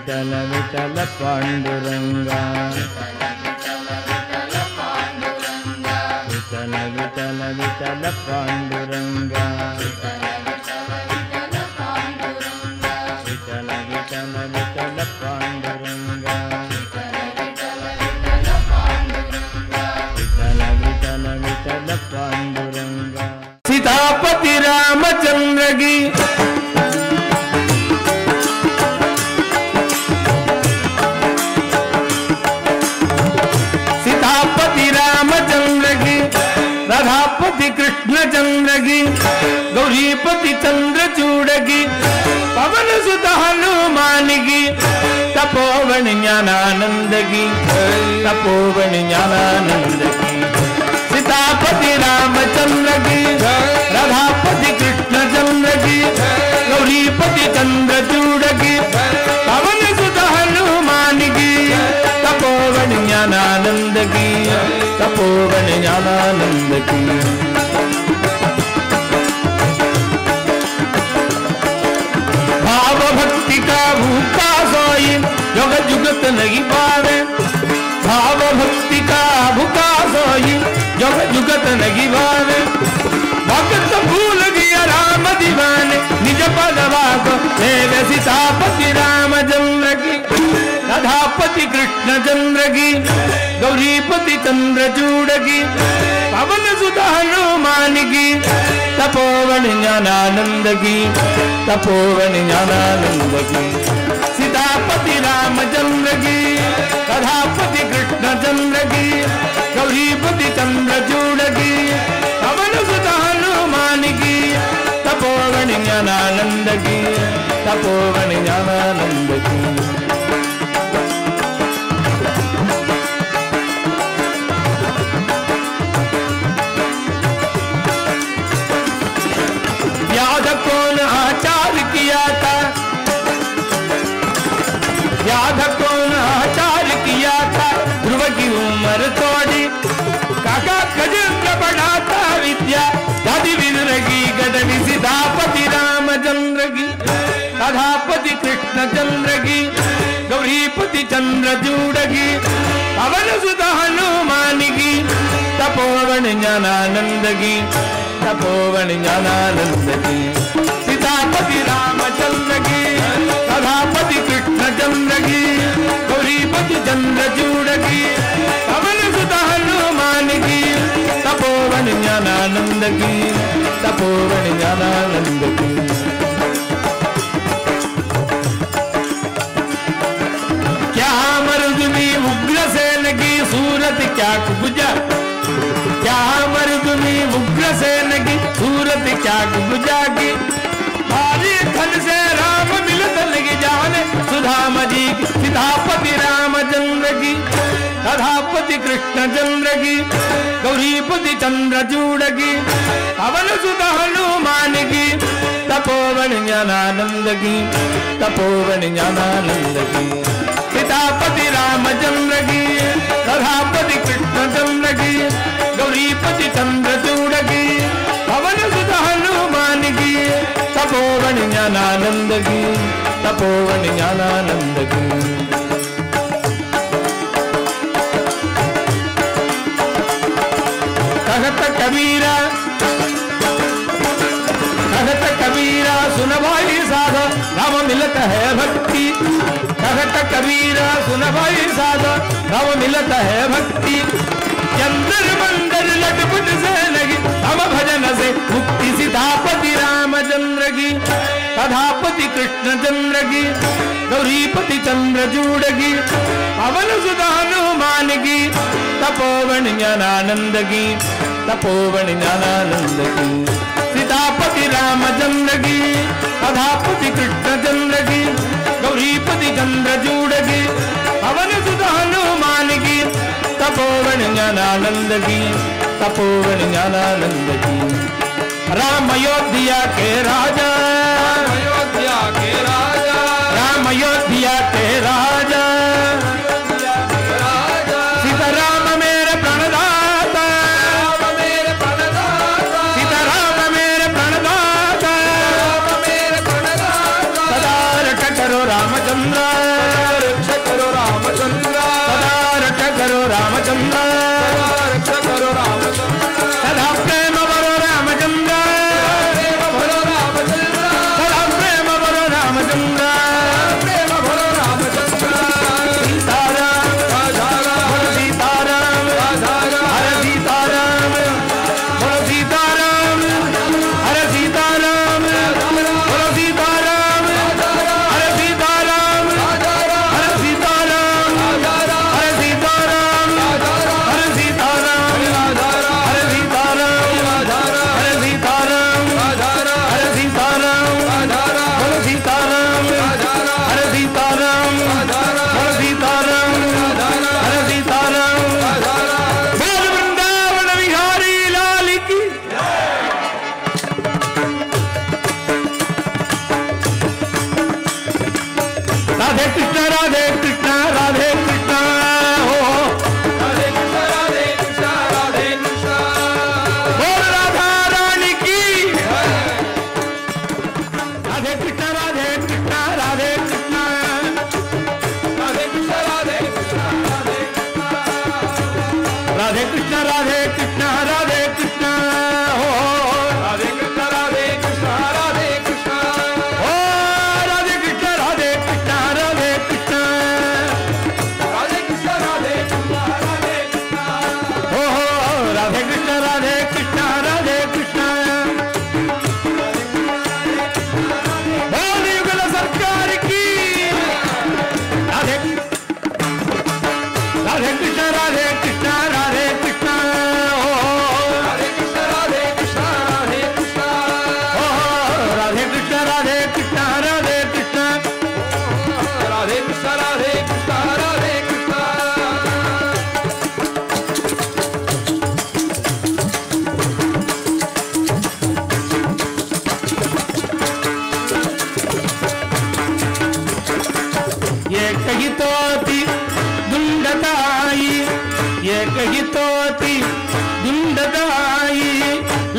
विठल विठल पांडुरंगा विठल विठल विठल पांडुरंगा विठल विठल विठल पांडुरंगा विठल विठल विठल पांडुरंगा। सीतापति रामचंद्र की राधापति कृष्ण चंद्र की गौरीपति चंद्र चूड़ की पवन सुत हनुमान की तपोवन ज्ञानानंद की तपोवन ज्ञानानंद की। सीतापति रामचंद्र की राधापति कृष्ण चंद्र की गौरीपति चंद्र चूड़ की पवन सुत हनुमान की तपोवन ज्ञानानंद की तपोवन ज्ञानानंद की। भाव भक्ति का भूखा सोई जग जुगत नहीं पावे भाव भक्ति का भूखा सोई जग जुगत नहीं पावे भक्त भूल गया राम दीवाने निज पदवा को देव। सीतापति रामचंद्र की राधापति कृष्ण चंद्र की गौरीपति चंद्र चूड़ की पवन सुत हनुमान की तपोवन ज्ञानानंद की तपोवन ज्ञानानंद की। सीतापति रामचंद्र की राधापति कृष्ण चंद्र की गौरीपति चंद्र चूड़ की पवन सुत हनुमान की तपोवन ज्ञानानंद की तपोवन ज्ञानानंद की। याद कौन आचार किया था याद कौन आचार किया था ध्रुव की उम्र तोड़ी काका गजेंद्र बढ़ाता विद्या दादी विदुरगी गदनी। सीतापति रामचंद्र की राधापति कृष्ण चंद्र की गौरीपति चंद्र चूड़ की पवन सुत हनुमान की तपोवन ज्ञानानंद की तपोवन ज्ञानानंद की। सीतापति रामचंद्र की राधापति कृष्ण चंद्र की गौरीपति चंद्र चूड़ की पवन सुत हनुमान की तपोवन ज्ञानानंद की तपोवन ज्ञानानंद की। क्या मरुदमी उग्रसेन की सूरत क्या कुबजा क्या मरुदमी उग्रसेन की सूरत क्या कुबजा की भारी खन से राम मिलत लगी जाने सुधाम जी की। सीतापति रामचंद्र की राधापति कृष्ण चंद्र की गौरीपति चंद्र चूड़ की पवन सुत हनुमान की तपोवन ज्ञानानंद की तपोवन ज्ञानानंद की। सीतापति रामचंद्र की राधापति कृष्ण चंद्र की गौरीपति चंद्र चूड़ की पवन सुत हनुमान की तपोवन ज्ञानानंद की तपोवन ज्ञानानंद की। कहत कबीरा सुन भाई साधा राम मिलत है भक्ति कहत कबीरा सुन भाई साधा राम मिलत है भक्ति। चंद्र मंदिर लटपट से लगी हम भजन से मुक्ति। सीतापति रामचंद्र की राधापति कृष्ण चंद्र की गौरीपति चंद्र चूड़ की पवन सुत हनुमान की तपोवन ज्ञानानंद की तपोवन ज्ञानानंद की। सीतापति रामचंद्र की राधापति कृष्ण चंद्र की गौरीपति चंद्र चूड़ की पवन सुत हनुमान की तपोवन ज्ञानानंद की तपोवन ज्ञानानंद की। राम अयोध्या के राजा अयोध्या के राजा राम अयोध्या के राजा सीताराम मेरे प्रणदाता सीताराम मेरे प्रणदाता सदा रट करो रामचंद्र रामचंद्र रक्षा करो रामचंद्र सदा प्रेम भरो रामचंद्र प्रेम भरो रामचंद्र सदा प्रेम भरो रामचंद्र प्रेम भरो रामचंद्र सीताराम राधा राम सीताराम राधा राम हरे सीताराम बोलो सीताराम हरे सीताराम बोलो सीताराम हरे सीताराम हरे सीताराम हरे सीताराम हरे सीताराम हरे सीताराम हरे सीताराम हरे सीताराम बोलो सीताराम हरे सीताराम बोलो सीताराम हरे सीताराम बोल वृंदावन विहारी लाल की राधे कृष्ण राधे कृष्ण राधे कृष्ण हो राधे कृष्ण राधे कृष्ण राधे कृष्ण बोल राधा रानी की राधे कृष्ण राधे कृष्ण राधे कृष्ण राधे कृष्ण राधे कृष्ण राधे कृष्ण राधे कृष्ण राधे कृष्ण राधे कृष्ण हो राधे कृष्ण राधे कृष्ण राधे कृष्ण हो राधे कृष्ण राधे कृष्ण राधे कृष्ण राधे कृष्ण राधे कृष्ण राधे कृष्ण हो राधे कृष्ण राधे कृष्ण राधे कृष्ण बोल युगल सरकार की राधे राधे कृष्ण राधे कृष्ण राधे कृष्ण हो राधे कृष्ण राधे कृष्ण राधे कृष्ण हो राधे कृष्ण राधे कृष्ण राधे कृष्ण राधे कृष्ण राधे कृष्ण राधे कृष्ण ये कही तोती दुंडताई ये कही तोती दुंडताई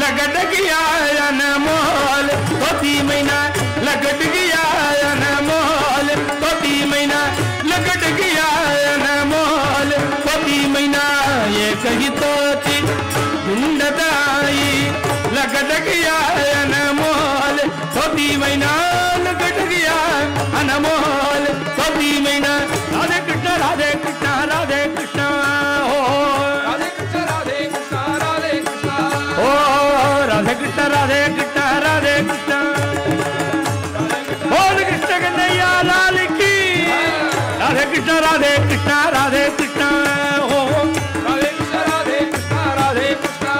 लगट गया अनमोल तोती महीना लगट गया अनमोल तोती महीना लगट गया अनमोल तोती महीना ये कही तोती दुंडताई लगट गया अनमोल तोती महीना लगट गया अनमोल तोती महीना राधे कृष्ण राधे कृष्ण राधे कृष्ण हो राधे कृष्ण राधे कृष्ण राधे कृष्ण हो राधे कृष्ण राधे कृष्ण राधे कृष्ण बोल कृष्ण कन्हैया लाल की राधे कृष्ण राधे कृष्ण राधे कृष्ण हो राधे कृष्ण राधे कृष्ण राधे कृष्ण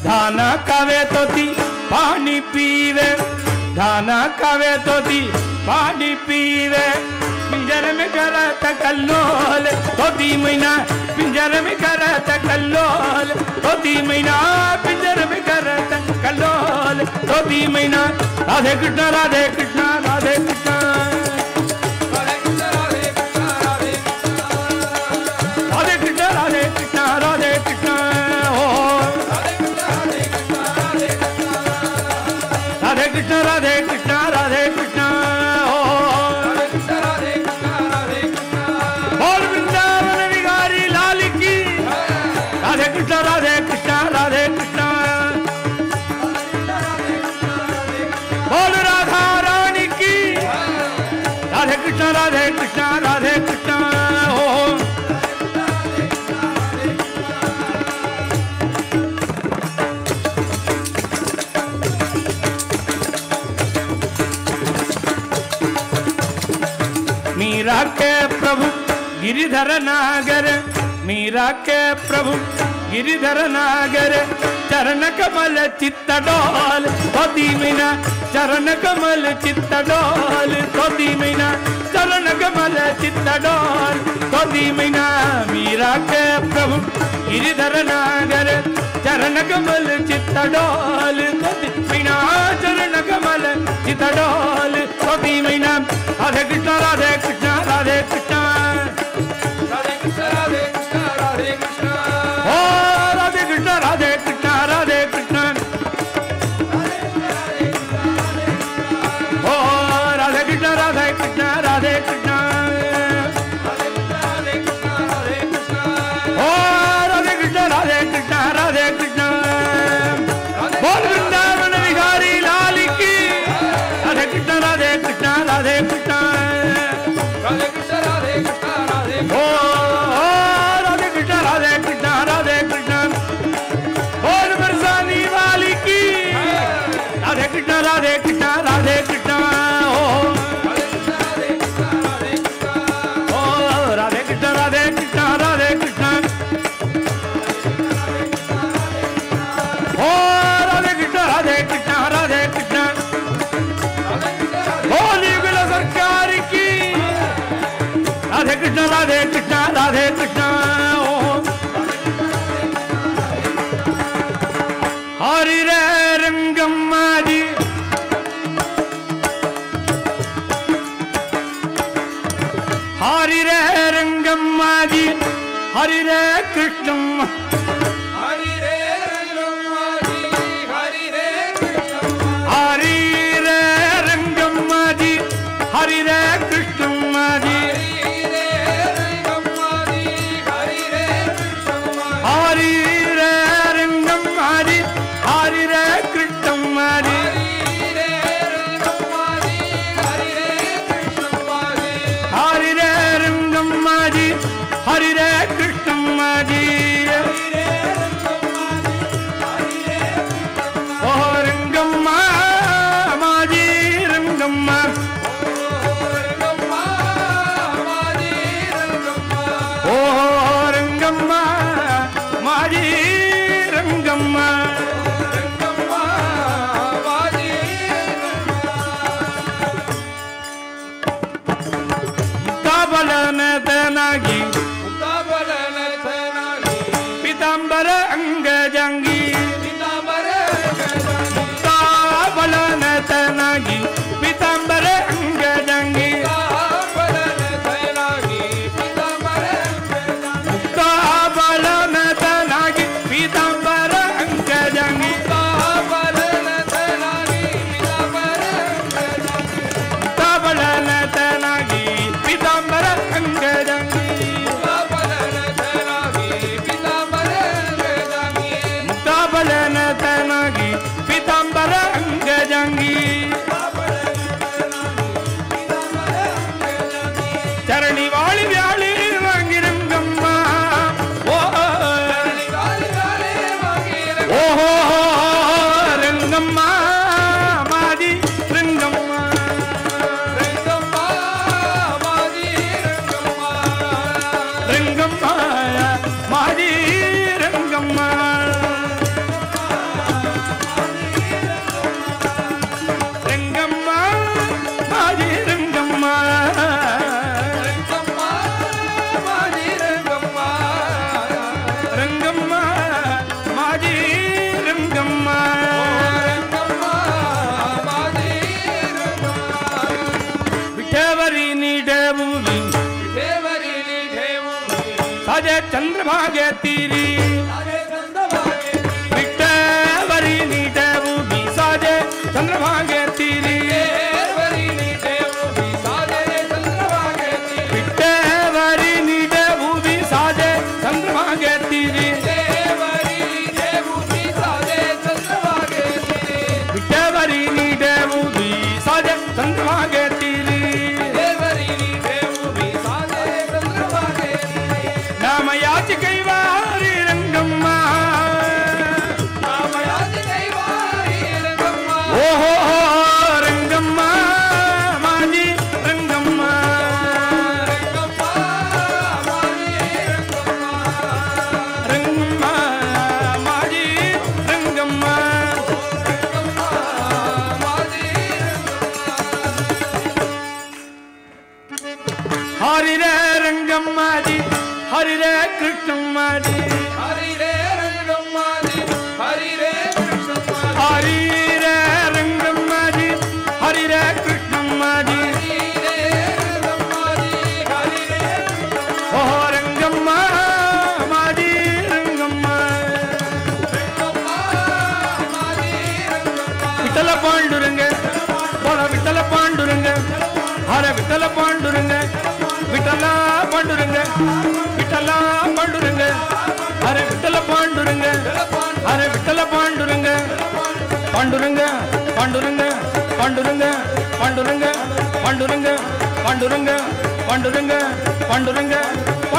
धाना कावे तोती पानी पीवे धाना कावे तोती पानी पीवे पिंजर में करत कल्लोल तोती महीना पिंजर में करत कल्लोल तोती महीना पिंजर में करत कल्लोल तोती महीना राधे कृष्ण राधे कृष्ण राधे कृष्ण राधे कृष्ण राधे कृष्ण राधे कृष्ण राधे कृष्ण राधे कृष्ण राधे कृष्ण हो राधे कृष्ण राधे कृष्ण राधे कृष्ण राधे कृष्ण राधे कृष्ण हो राधे कृष्ण राधे कृष्ण राधे कृष्ण बोल वृंदावन विहारी लाल की राधे कृष्ण राधे कृष्ण राधे कृष्ण बोल राधा रानी की राधे कृष्ण राधे कृष्ण राधे कृष्ण हो मीरा के प्रभु गिरिधर नागर मीरा के प्रभु गिरिधर नागर चरण कमल चित्त डोल तोती मीना चरण कमल चित्त डोल तोती मीना चरण कमल चित्त डोल तोती मीना मीरा के प्रभु गिरिधर नागर चरण कमल चित्त डोल तोती मीना चरण कमल चित्त डोल तोती मीना राधे कृष्ण राधे कृष्ण राधे कृष्ण राधे कृष्ण राधे कृष्ण राधे कृष्ण ओ राधे कृष्ण राधे कृष्ण राधे कृष्ण राधे कृष्ण ओ राधे कृष्णा राधे कृष्णा राधे कृष्णा और बरसानी वाली की राधे कृष्णा राधे कृष्णा राधे कृष्णा ओ राधे कृष्णा राधे कृष्णा राधे कृष्णा ओ राधे कृष्णा राधे कृष्णा राधे कृष्णा होली गुला सरकार की राधे कृष्णा राधे कृष्णा राधे कृष्णा हरि रे रंगम्मा जी हरि रे रंगम्मा जी हरि रे कृष्णम्मा हरि रे रंगम्मा जी हरि रे कृष्णम्मा हरि रे रंगम्मा जी हरि रे कृष्णम्मा जी हरि रे रंगम्मा जी हरि रे कृष्णम्मा जी हरि रे रंगम्मा जी हरि रे कृष्णम्मा जी ओ रंगम्मा माजी रंगम्मा ओ रंगम्मा माजी रंगम्मा मुक्ताबलन तनागी पीतांबर अंगजंगी मुक्ताबलन तनागी पीतांबर अंगजंगी मुक्ताबलन तनागी पीतांबर अंगजंगी मुक्ताबलन तनागी पीतांबर अंगजंगी मुक्ताबलन तनागी पीतांबर अंगजंगी चरणी वाली व्याली वांगी रंगम्मा ओ हो रंगम्मा माजी रंगम्मा रंगम्मा माजी रंगम्मा रंगम्मा माजी रंगम्मा रंगम्मा माजी रंगम्मा विठेवरी नीडेवूली साजे चंद्रभागे तीरी विठेवरी नीडेवूली साजे चंद्रभागे तीरी विठेवरी नीडेवूली साजे चंद्रभागे तीरी विठेवरी नीडेवूली साजे चंद्रभागे तीरी नामयाच कैवारी रंगम्मा ओ हो रंगम्मा माजी रंगम्मा रंगम्मा माजी रंगम्मा हरि रे रंगम्मा जी हरि रे कृष्णम्मा जी हरि रे रंगम्मा जी हरि रे रंगम्मा जी हरि रे कृष्णम्मा जी ओ रंगम्मा माजी रंगम्मा विठ्ठल पांडुरंग बोला विठ्ठल पांडुरंग हरे विठ्ठल पांडुरंग विठ्ठला पांडुरंग विठ्ठला पांडुरंग हरे विठ्ठल पांडुरंग हरे विठ्ठल पांडुरंग पांडुरंग पांडुरंग पांडुरंग पांडुरंग पांडुरंग पांडुरंग पांडुरंग पांडुरंग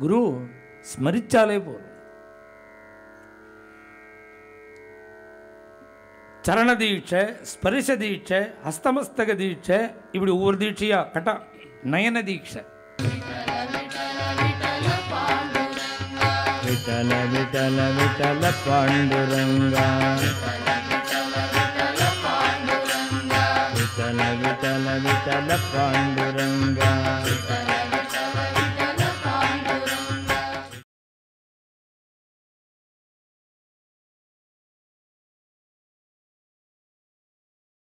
குரு ஸ்மரிச்சாலே போதும். சரண தீட்சை, ஸ்பரிச தீட்சை, ஹஸ்தமஸ்தக தீட்சை, இப்படி ஒவ்வொரு தீட்சையா கட்டா. நயன தீட்சை. விட்டல விட்டல விட்டல பாண்டுரங்கா, விட்டல விட்டல விட்டல பாண்டுரங்கா.